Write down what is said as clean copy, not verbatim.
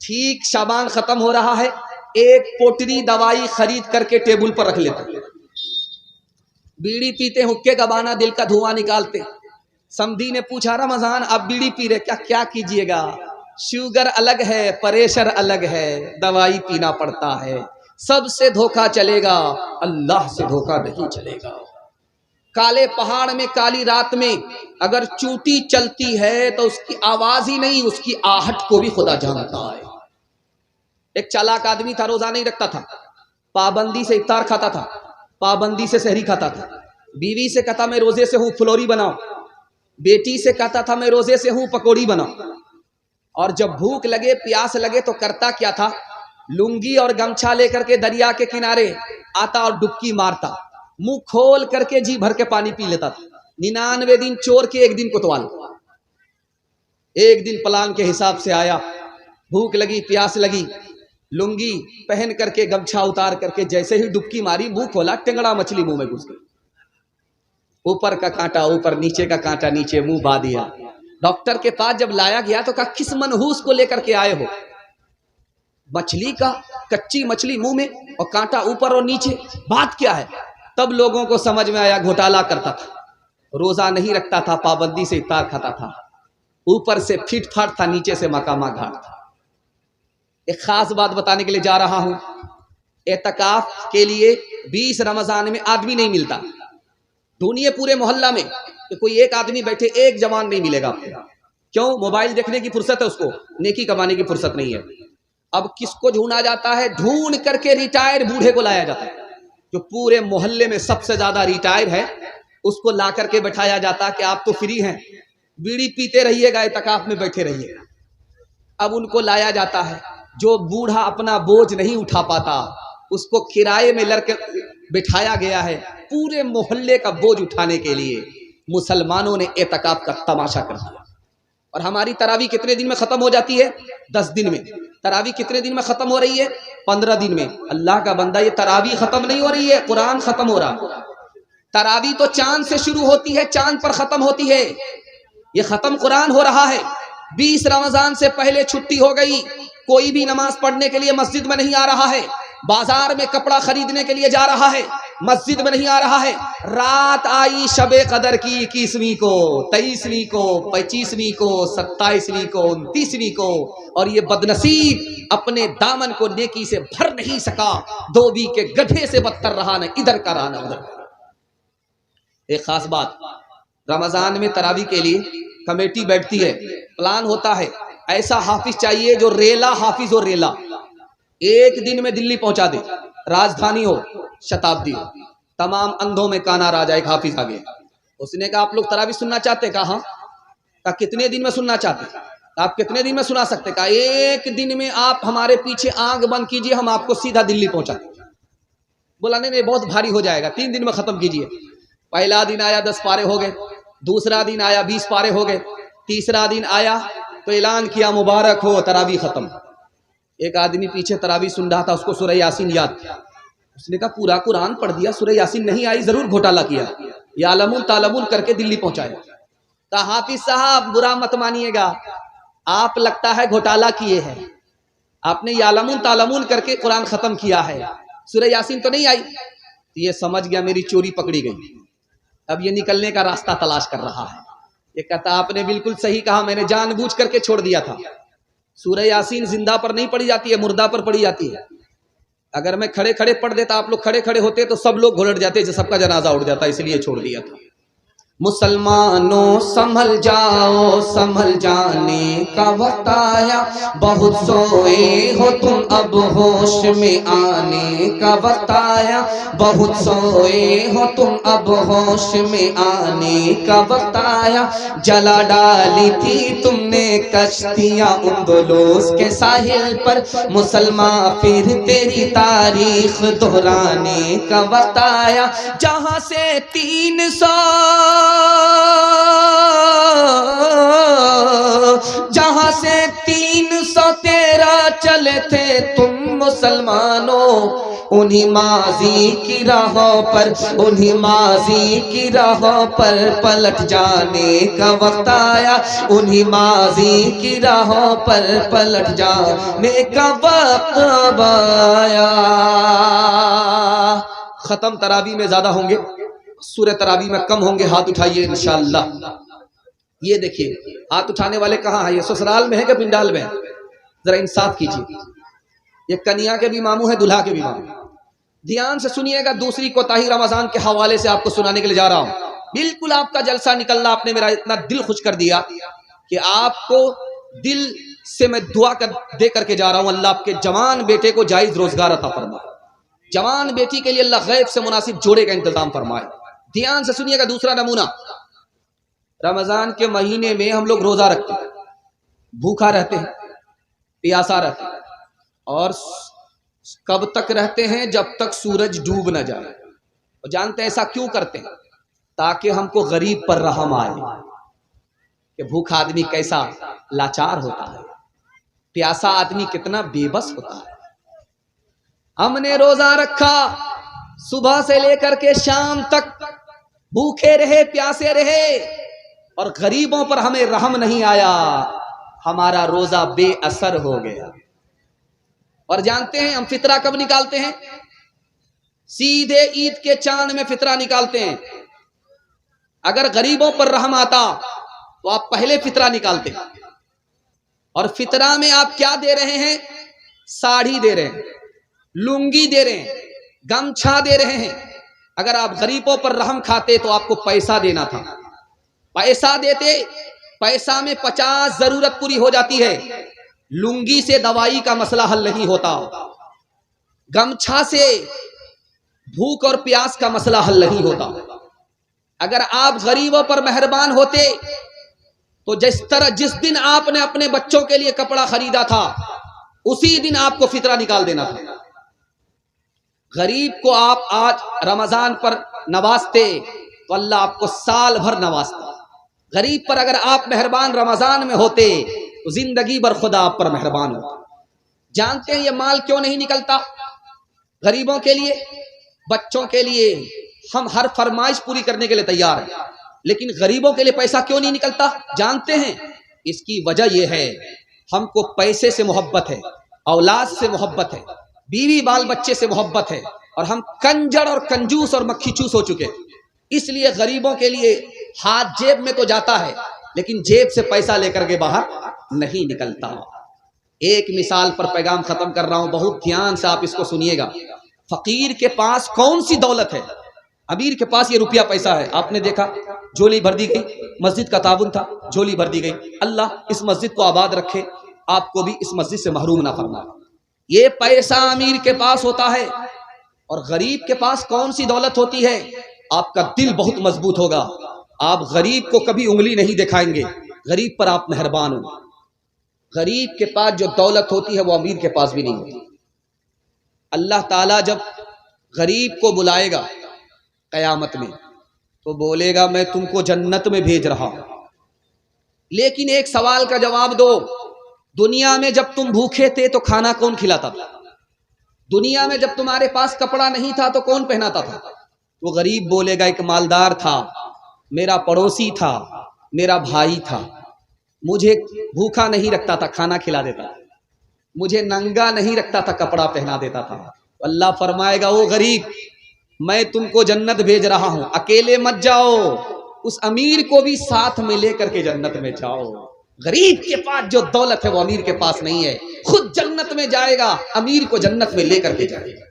ٹھیک شابان ختم ہو رہا ہے، ایک پوٹری دوائی خرید کر کے ٹیبل پر رکھ لیتے، بیڑی پیتے، حکے کا بانا، دل کا دھواں نکالتے۔ سمدھی نے پوچھا رمضان اب بیڑی پی رہے، کیا کیجئے گا؟ شوگر الگ ہے، پریشر الگ ہے، دوائی پینا پڑتا ہے۔ سب سے دھوکا چلے گا، اللہ سے دھوکا نہیں چلے گا۔ کالے پہاڑ میں کالی رات میں اگر چوٹی چلتی ہے تو اس کی آواز ہی نہیں، اس کی آہٹ کو بھی خدا جانتا ہے۔ ایک چالاک آدمی تھا، روزہ نہیں رکھتا تھا، پابندی سے افطار کھاتا تھا، پابندی سے سحری کھاتا تھا۔ بیوی سے کہتا میں روزے سے ہوں فلوری بناؤ، بیٹی سے کہتا تھا میں روزے سے ہوں پکوڑی بناؤ۔ اور جب بھوک لگے پیاس لگے تو کرتا کیا تھا؟ لنگی اور گمچھا لے کر کے دریا کے کنارے آتا اور ڈبکی مارتا، منہ کھول کر کے جی بھر کے پانی پی لیتا تھا۔ 99 دن چور کے ایک دن کوتوال۔ ایک دن پلان کے حساب سے آیا، بھوک لگی پیاس لگی، لنگی پہن کر کے گمچھا اتار کر کے جیسے ہی ڈبکی ماری، منہ کھولا، ٹنگڑا مچھلی منہ میں گھس گئی۔ اوپر کا کانٹا اوپر، نیچے کا کانٹا نیچے، منہ با دیا۔ ڈاکٹر کے پاس جب لایا گیا تو کہا کس منحوس کو لے کر کے آئے ہو؟ مچھلی کا کچی مچھلی منہ میں اور کانٹا اوپر اور نیچے، بات کیا ہے؟ تب لوگوں کو سمجھ میں آیا گھوٹالا کرتا تھا، روزہ نہیں رکھتا تھا، پابندی سے افطار کھاتا تھا، اوپر سے پھٹ پھاٹ تھا، نیچے سے مقامہ گھاٹ تھا۔ ایک خاص بات بتانے کے لیے جا رہا ہوں، اعتکاف کے لیے 20 رمضان میں آدمی نہیں ملتا، ڈھونڈیے پورے محلہ میں کہ کوئی ایک آدمی بیٹھے، ایک جوان نہیں ملے گا آپ کو۔ کیوں؟ موبائل دیکھنے کی فرصت ہے اس کو، نیکی کمانے کی فرصت نہیں ہے۔ اب کس کو ڈھونڈا جاتا ہے؟ ڈھونڈ کر کے ریٹائر بوڑھے کو لایا جاتا ہے، جو پورے محلے میں سب سے زیادہ ریٹائر ہے، اس کو لا کر کے بٹھایا جاتا کہ آپ تو فری ہیں، بیڑی پیتے رہیے گا، اعتکاف میں بیٹھے رہیے گا۔ اب ان کو لایا جاتا ہے، جو بوڑھا اپنا بوجھ نہیں اٹھا پاتا اس کو کرائے میں لڑ کے بٹھایا گیا ہے، پورے محلے کا بوجھ اٹھانے کے لیے مسلمانوں نے اعتکاف کا تماشا کر دیا۔ اور ہماری تراویح کتنے دن میں ختم ہو جاتی ہے؟ 10 دن میں۔ تراویح کتنے دن میں ختم ہو رہی ہے؟ 15 دن میں۔ اللہ کا بندہ، یہ تراویح ختم نہیں ہو رہی ہے، قرآن ختم ہو رہا۔ تراویح تو چاند سے شروع ہوتی ہے، چاند پر ختم ہوتی ہے، یہ ختم قرآن ہو رہا ہے۔ 20 رمضان سے پہلے چھٹی ہو گئی، کوئی بھی نماز پڑھنے کے لیے مسجد میں نہیں آ رہا ہے، بازار میں کپڑا خریدنے کے لیے جا رہا ہے، مسجد میں نہیں آ رہا ہے۔ رات آئی شب قدر کی 21ویں کو، 23ویں کو، 25ویں کو، 27ویں کو، 29ویں کو، اور یہ بدنصیب اپنے دامن کو نیکی سے بھر نہیں سکا، دھوبی کے گدھے سے بدتر رہا، نہ ادھر کا رہا نہ ادھر کا۔ ایک خاص بات، رمضان میں تراویح کے لیے کمیٹی بیٹھتی ہے، پلان ہوتا ہے، ایسا حافظ چاہیے جو ریلا حافظ ہو، ریلا ایک دن میں دلی پہنچا دے، راجدھانی ہو شتابدی ہو، تمام اندھوں میں کانا راجا ایک حافظ آ گیا۔ اس نے کہا آپ لوگ تراویح سننا چاہتے ہیں؟ کہا ہاں۔ کہا کتنے دن میں سننا چاہتے ہیں؟ آپ کتنے دن میں سنا سکتے؟ کہا ایک دن میں آپ ہمارے پیچھے آنکھ بند کیجئے، ہم آپ کو سیدھا دلی پہنچا دیں۔ بولا نہیں بہت بھاری ہو جائے گا، 3 دن میں ختم کیجئے۔ پہلا دن آیا 10 پارے ہو گئے، دوسرا دن آیا 20 پارے ہو گئے، تیسرا دن آیا تو اعلان کیا مبارک ہو تراویح ختم۔ ایک آدمی پیچھے تراویح سن رہا تھا، اس کو سورہ یاسین یاد تھا، اس نے کہا پورا قرآن پڑھ دیا، سورہ یاسین نہیں آئی، ضرور گھوٹالا کیا، یعلمون تعلمون کر کے دلی پہنچایا۔ کہا حافظ صاحب برا مت مانیے گا، آپ لگتا ہے گھوٹالا کیے ہیں، آپ نے یعلمون تعلمون کر کے قرآن ختم کیا ہے، سورہ یاسین تو نہیں آئی۔ یہ سمجھ گیا میری چوری پکڑی گئی، اب یہ نکلنے کا راستہ تلاش کر رہا ہے۔ یہ کہتا آپ نے بالکل صحیح کہا، میں نے جان بوجھ کر کے چھوڑ دیا تھا۔ سورہ یاسین زندہ پر نہیں پڑھی جاتی ہے، مردہ پر پڑھی جاتی ہے۔ اگر میں کھڑے کھڑے پڑھ دیتا، آپ لوگ کھڑے کھڑے ہوتے تو سب لوگ گھلٹ جاتے، سب کا جنازہ اٹھ جاتا، اس لیے چھوڑ دیا تھا۔ مسلمانوں سنبھل جاؤ، سنبھل جانے کا وقت آیا، بہت سوئے ہو تم اب ہوش میں آنے کا وقت آیا، بہت سوئے ہو تم اب ہوش میں آنے کا وقت آیا، جلا ڈالی تھی تم نے کشتیاں اندلس کے ساحل پر، مسلمان پھر تیری تاریخ دہرانے کا وقت آیا، جہاں سے 313 چلے تھے تم مسلمانوں انہی ماضی کی راہوں پر پلٹ جانے کا وقت آیا، انہی ماضی کی راہوں پر پلٹ جانے کا وقت آیا۔ ختم تراویح میں زیادہ ہوں گے، سورہ تراویح میں کم ہوں گے، ہاتھ اٹھائیے انشاءاللہ۔ یہ دیکھیے ہاتھ اٹھانے والے کہاں ہیں؟ یہ سسرال میں ہے کہ پنڈال میں ہے؟ ذرا انصاف کیجیے۔ یہ کنیا کے بھی ماموں ہے، دلہا کے بھی ماموں۔ دھیان سے سنیے گا، دوسری کوتاہی رمضان کے حوالے سے آپ کو سنانے کے لیے جا رہا ہوں۔ بالکل آپ کا جلسہ نکلنا، آپ نے میرا اتنا دل خوش کر دیا کہ آپ کو دل سے میں دعا دے کر کے جا رہا ہوں، اللہ آپ کے جوان بیٹے کو جائز روزگار عطا فرمائے، جوان بیٹی کے لیے اللہ غیب سے مناسب جوڑے کا انتظام فرمائے۔ دھیان سے سنیے گا دوسرا نمونہ۔ رمضان کے مہینے میں ہم لوگ روزہ رکھتے ہیں، بھوکا رہتے ہیں، پیاسا رہتے ہیں، اور کب تک رہتے ہیں؟ جب تک سورج ڈوب نہ جائے۔ اور جانتے ہیں ایسا کیوں کرتے ہیں؟ تاکہ ہم کو غریب پر رحم آئے کہ بھوکا آدمی کیسا لاچار ہوتا ہے، پیاسا آدمی کتنا بے بس ہوتا ہے۔ ہم نے روزہ رکھا، صبح سے لے کر کے شام تک بھوکے رہے، پیاسے رہے، اور غریبوں پر ہمیں رحم نہیں آیا، ہمارا روزہ بے اثر ہو گیا۔ اور جانتے ہیں ہم فطرہ کب نکالتے ہیں؟ سیدھے عید کے چاند میں فطرہ نکالتے ہیں۔ اگر غریبوں پر رحم آتا تو آپ پہلے فطرہ نکالتے، اور فطرہ میں آپ کیا دے رہے ہیں؟ ساڑھی دے رہے ہیں، لنگی دے رہے ہیں، گمچھا دے رہے ہیں۔ اگر آپ غریبوں پر رحم کھاتے تو آپ کو پیسہ دینا تھا، پیسہ دیتے، پیسہ میں 50 ضرورت پوری ہو جاتی ہے، لنگی سے دوائی کا مسئلہ حل نہیں ہوتا، گمچھا سے بھوک اور پیاس کا مسئلہ حل نہیں ہوتا۔ اگر آپ غریبوں پر مہربان ہوتے تو جس دن آپ نے اپنے بچوں کے لیے کپڑا خریدا تھا اسی دن آپ کو فطرہ نکال دینا تھا۔ غریب کو آپ آج رمضان پر نوازتے تو اللہ آپ کو سال بھر نوازتا۔ غریب پر اگر آپ مہربان رمضان میں ہوتے تو زندگی بھر خدا آپ پر مہربان ہوتا۔ جانتے ہیں یہ مال کیوں نہیں نکلتا؟ غریبوں کے لیے، بچوں کے لیے ہم ہر فرمائش پوری کرنے کے لیے تیار ہیں، لیکن غریبوں کے لیے پیسہ کیوں نہیں نکلتا؟ جانتے ہیں اس کی وجہ یہ ہے، ہم کو پیسے سے محبت ہے، اولاد سے محبت ہے، بیوی بال بچے سے محبت ہے، اور ہم کنجر اور کنجوس اور مکھی چوس ہو چکے۔ اس لیے غریبوں کے لیے ہاتھ جیب میں تو جاتا ہے لیکن جیب سے پیسہ لے کر کے باہر نہیں نکلتا۔ ایک مثال پر پیغام ختم کر رہا ہوں، بہت دھیان سے آپ اس کو سنیے گا۔ فقیر کے پاس کون سی دولت ہے؟ امیر کے پاس یہ روپیہ پیسہ ہے۔ آپ نے دیکھا جھولی بھر دی گئی، مسجد کا تعاون تھا، جھولی بھر دی گئی۔ اللہ اس مسجد کو آباد رکھے، آپ کو بھی اس مسجد سے محروم نہ فرمائے۔ یہ پیسہ امیر کے پاس ہوتا ہے، اور غریب کے پاس کون سی دولت ہوتی ہے؟ آپ کا دل بہت مضبوط ہوگا، آپ غریب کو کبھی انگلی نہیں دکھائیں گے، غریب پر آپ مہربان ہوں۔ غریب کے پاس جو دولت ہوتی ہے وہ امیر کے پاس بھی نہیں ہوتی۔ اللہ تعالیٰ جب غریب کو بلائے گا قیامت میں تو بولے گا میں تم کو جنت میں بھیج رہا ہوں، لیکن ایک سوال کا جواب دو، دنیا میں جب تم بھوکے تھے تو کھانا کون کھلاتا تھا؟ دنیا میں جب تمہارے پاس کپڑا نہیں تھا تو کون پہناتا تھا؟ وہ غریب بولے گا ایک مالدار تھا، میرا پڑوسی تھا، میرا بھائی تھا، مجھے بھوکا نہیں رکھتا تھا، کھانا کھلا دیتا تھا، مجھے ننگا نہیں رکھتا تھا، کپڑا پہنا دیتا تھا۔ اللہ فرمائے گا وہ غریب میں تم کو جنت بھیج رہا ہوں، اکیلے مت جاؤ، اس امیر کو بھی ساتھ میں لے کر کے جنت میں جاؤ۔ غریب کے پاس جو دولت ہے وہ امیر کے پاس نہیں ہے، خود جنت میں جائے گا، امیر کو جنت میں لے کر کے جائے گا۔